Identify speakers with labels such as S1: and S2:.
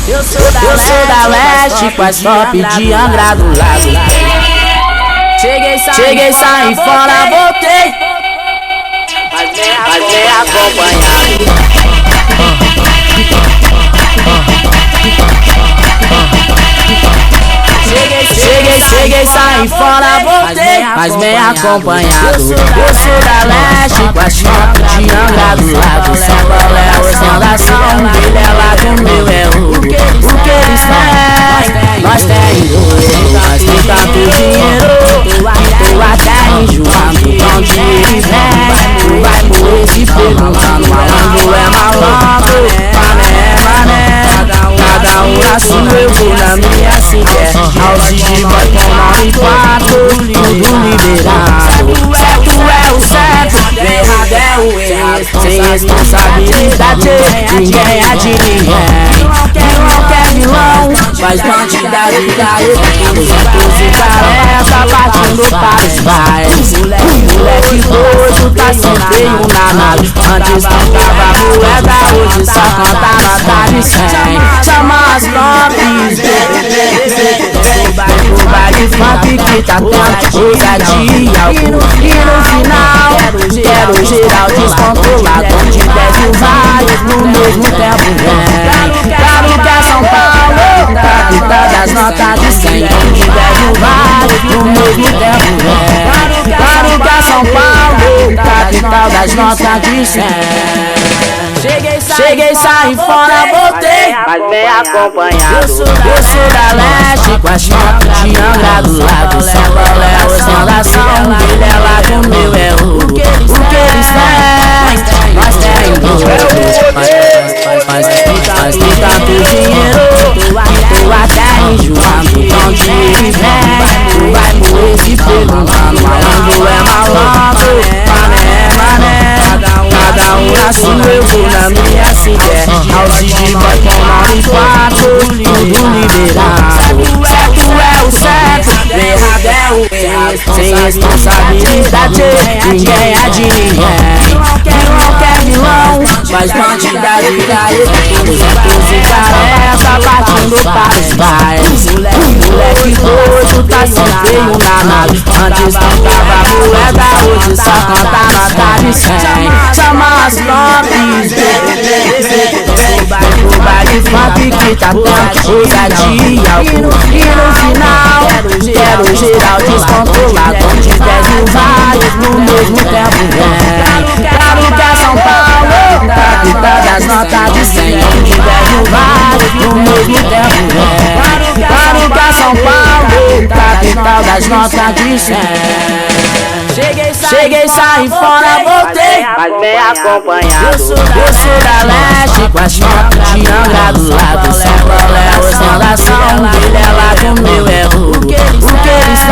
S1: Eu sou da leste, com as top de Angra do Lago. Cheguei, saí fora, voltei. Mas vem acompanhar. Cheguei, saí fora, voltei, mas bem acompanhado. Eu sou da leste, com as top de Angra do Lago. Qual é a ostentação dele, é lá do meu é o que eles têm, nós tem dois. Nós tem tanto dinheiro, tô até enjoando. Pra onde eles vêm, tu vai morrer se perguntando. Malandro é malandro, mané é mané. Cada um na sua, eu vou na minha, se der. House de boy com 94, tudo liberado. Certo é o certo, errado é o errado. Sem responsabilidade, ninguém é de ninguém. Não quer vilão, faz bandidagem. Os atos e careca partindo para os bairros. Moleque doido, tá sem na nave. Antes não tava moeda, hoje só canta nota de 100. Chama as notas, o baile funk que tá tendo ousadia e álcool. E no final, quero geral descontrolado, onde desce o vários no mesmo tempo vem. Claro que é São Paulo, capital das notas de 100, onde desce o vários no mesmo tempo vem. Claro que é São Paulo, capital das notas de 100. Cheguei, saí fora, voltei, mas bem acompanhado. Eu sou da leste, com as notas de Angra do Lago. Qual é a ostentação dele, é lá do meu é o que eles têm, nós tem dois. Mas tem tanto dinheiro, tô até enjoando. Pra onde eles vêm, tu vai morrer se perguntando. Malandro é malandro, mané é mané. Cada um na sua, eu vou na minha, se der. House de boy com 94, tudo liberado. Certo é o certo, errado é o errado. Sem responsabilidade, ninguém é de ninguém. Não quer vilão, faz bandidagem. Os atos e careca partindo para os bairros. Moleque doido, tá sem na nave. Antes não tava moeda, hoje só canta nota de 100. Chama as notas, o baile funk que tá tendo ousadia e álcool. E no final, quero geral descontrolado, onde desce o vários no mesmo tempo vem. Claro que é São Paulo, capital das notas de 100, onde desce o vários no mesmo tempo vem. Claro que é São Paulo, capital das notas de 100. Cheguei, saí fora, voltei, mas bem acompanhado. Eu sou da leste, com as notas de Angra do Lago. Qual é a ostentação dele, é lá do meu é o que eles